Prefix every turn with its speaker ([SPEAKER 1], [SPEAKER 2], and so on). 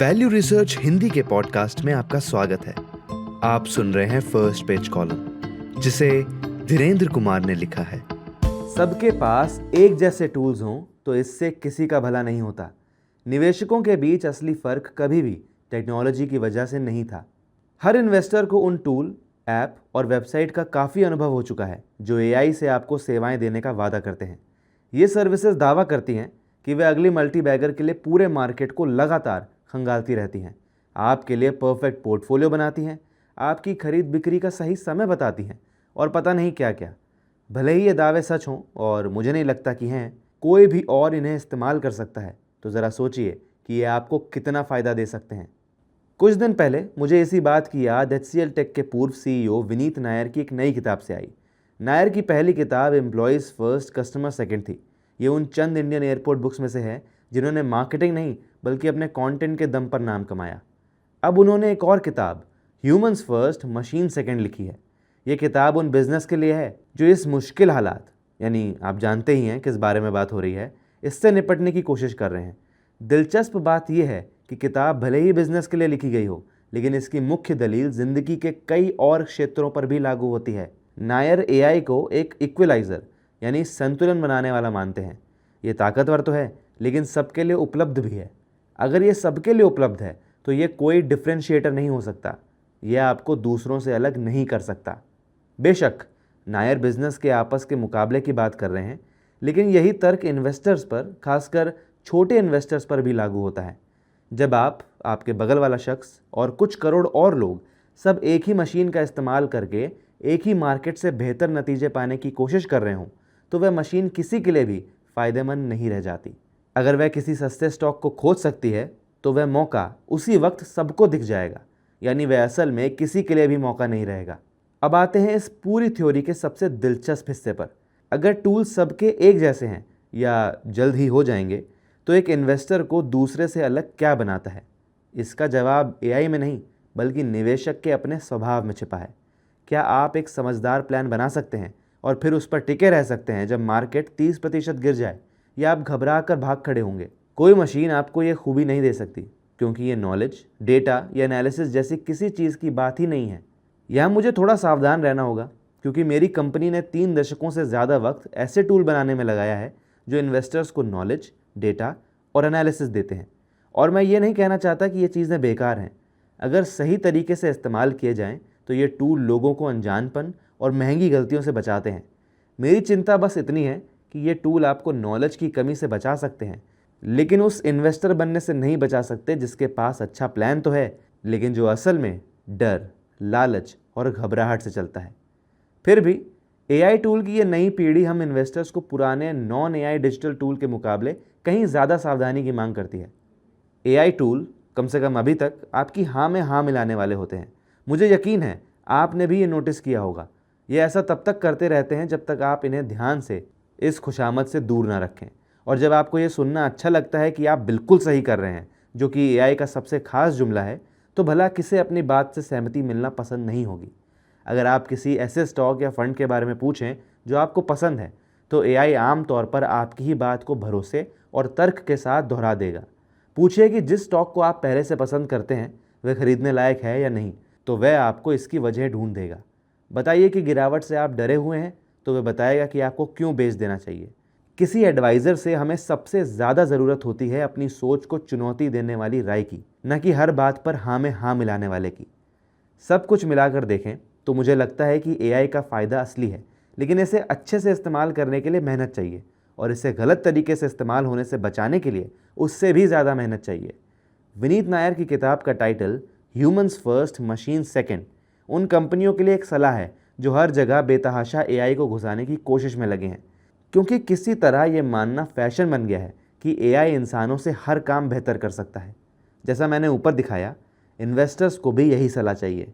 [SPEAKER 1] Value research Hindi के podcast में आपका स्वागत है। आप सुन रहे हैं फर्स्ट पेज कॉलम, जिसे धीरेन्द्र कुमार ने लिखा है।
[SPEAKER 2] सबके पास एक जैसे टूल्स हों तो इससे किसी का भला नहीं होता। निवेशकों के बीच असली फर्क कभी भी टेक्नोलॉजी की वजह से नहीं था। हर इन्वेस्टर को उन टूल, ऐप और वेबसाइट का काफ़ी अनुभव हो चुका है जो एआई से आपको सेवाएं देने का वादा करते हैं। ये सर्विसेज दावा करती हैं कि वे अगली मल्टी बैगर के लिए पूरे मार्केट को लगातार खंगालती रहती हैं, आपके लिए परफेक्ट पोर्टफोलियो बनाती हैं, आपकी खरीद बिक्री का सही समय बताती हैं और पता नहीं क्या क्या। भले ही ये दावे सच हों, और मुझे नहीं लगता कि हैं, कोई भी और इन्हें इस्तेमाल कर सकता है, तो ज़रा सोचिए कि ये आपको कितना फ़ायदा दे सकते हैं। कुछ दिन पहले मुझे इसी बात की याद HCL टेक के पूर्व CEO विनीत नायर की एक नई किताब से आई। नायर की पहली किताब एम्प्लॉयज़ फर्स्ट कस्टमर सेकंड थी। ये उन चंद इंडियन एयरपोर्ट बुक्स में से है जिन्होंने मार्केटिंग नहीं बल्कि अपने कंटेंट के दम पर नाम कमाया। अब उन्होंने एक और किताब ह्यूमंस फर्स्ट मशीन सेकंड लिखी है। ये किताब उन बिजनेस के लिए है जो इस मुश्किल हालात, यानी आप जानते ही हैं किस बारे में बात हो रही है, इससे निपटने की कोशिश कर रहे हैं। दिलचस्प बात यह है कि किताब भले ही बिजनेस के लिए लिखी गई हो, लेकिन इसकी मुख्य दलील जिंदगी के कई और क्षेत्रों पर भी लागू होती है। नायर एआई को एक इक्विलाइजर यानी संतुलन बनाने वाला मानते हैं। ये ताकतवर तो है, लेकिन सबके लिए उपलब्ध भी है। अगर ये सबके लिए उपलब्ध है तो ये कोई डिफ्रेंशिएटर नहीं हो सकता। यह आपको दूसरों से अलग नहीं कर सकता। बेशक नायर बिजनेस के आपस के मुकाबले की बात कर रहे हैं, लेकिन यही तर्क इन्वेस्टर्स पर, खासकर छोटे इन्वेस्टर्स पर भी लागू होता है। जब आप, आपके बगल वाला शख्स और कुछ करोड़ और लोग सब एक ही मशीन का इस्तेमाल करके एक ही मार्केट से बेहतर नतीजे पाने की कोशिश कर रहे हों, तो वह मशीन किसी के लिए भी फ़ायदेमंद नहीं रह जाती। अगर वह किसी सस्ते स्टॉक को खोज सकती है तो वह मौका उसी वक्त सबको दिख जाएगा, यानी वह असल में किसी के लिए भी मौका नहीं रहेगा। अब आते हैं इस पूरी थ्योरी के सबसे दिलचस्प हिस्से पर। अगर टूल सबके एक जैसे हैं या जल्द ही हो जाएंगे, तो एक इन्वेस्टर को दूसरे से अलग क्या बनाता है? इसका जवाब एआई में नहीं बल्कि निवेशक के अपने स्वभाव में छिपा है। क्या आप एक समझदार प्लान बना सकते हैं और फिर उस पर टिके रह सकते हैं जब मार्केट 30% गिर जाए, या आप घबरा कर भाग खड़े होंगे? कोई मशीन आपको ये खूबी नहीं दे सकती, क्योंकि ये नॉलेज, डेटा या एनालिसिस जैसी किसी चीज़ की बात ही नहीं है। यहाँ मुझे थोड़ा सावधान रहना होगा, क्योंकि मेरी कंपनी ने 3 दशकों से ज़्यादा वक्त ऐसे टूल बनाने में लगाया है जो इन्वेस्टर्स को नॉलेज, डेटा और एनालिसिस देते हैं। और मैं ये नहीं कहना चाहता कि ये चीज़ें बेकार हैं। अगर सही तरीके से इस्तेमाल किए जाएँ तो ये टूल लोगों को अनजानपन और महंगी गलतियों से बचाते हैं। मेरी चिंता बस इतनी है कि ये टूल आपको नॉलेज की कमी से बचा सकते हैं, लेकिन उस इन्वेस्टर बनने से नहीं बचा सकते जिसके पास अच्छा प्लान तो है, लेकिन जो असल में डर, लालच और घबराहट से चलता है। फिर भी एआई टूल की ये नई पीढ़ी हम इन्वेस्टर्स को पुराने नॉन एआई डिजिटल टूल के मुकाबले कहीं ज़्यादा सावधानी की मांग करती है। एआई टूल कम से कम अभी तक आपकी हाँ में हाँ मिलाने वाले होते हैं। मुझे यकीन है आपने भी ये नोटिस किया होगा। ये ऐसा तब तक करते रहते हैं जब तक आप इन्हें ध्यान से इस खुशामद से दूर ना रखें। और जब आपको ये सुनना अच्छा लगता है कि आप बिल्कुल सही कर रहे हैं, जो कि एआई का सबसे खास जुमला है, तो भला किसे अपनी बात से सहमति मिलना पसंद नहीं होगी। अगर आप किसी ऐसे स्टॉक या फंड के बारे में पूछें जो आपको पसंद है, तो एआई आम तौर पर आपकी ही बात को भरोसे और तर्क के साथ दोहरा देगा। पूछिए कि जिस स्टॉक को आप पहले से पसंद करते हैं वह खरीदने लायक है या नहीं, तो वह आपको इसकी वजह ढूंढ देगा। बताइए कि गिरावट से आप डरे हुए हैं, तो वह बताएगा कि आपको क्यों बेच देना चाहिए। किसी एडवाइज़र से हमें सबसे ज़्यादा ज़रूरत होती है अपनी सोच को चुनौती देने वाली राय की, न कि हर बात पर हाँ में हाँ मिलाने वाले की। सब कुछ मिलाकर देखें तो मुझे लगता है कि एआई का फ़ायदा असली है, लेकिन इसे अच्छे से इस्तेमाल करने के लिए मेहनत चाहिए, और इसे गलत तरीके से इस्तेमाल होने से बचाने के लिए उससे भी ज़्यादा मेहनत चाहिए। विनीत नायर की किताब का title humans first machine second उन कंपनियों के लिए एक सलाह है जो हर जगह बेतहाशा एआई को घुसाने की कोशिश में लगे हैं, क्योंकि किसी तरह ये मानना फैशन बन गया है कि एआई इंसानों से हर काम बेहतर कर सकता है। जैसा मैंने ऊपर दिखाया, इन्वेस्टर्स को भी यही सलाह चाहिए।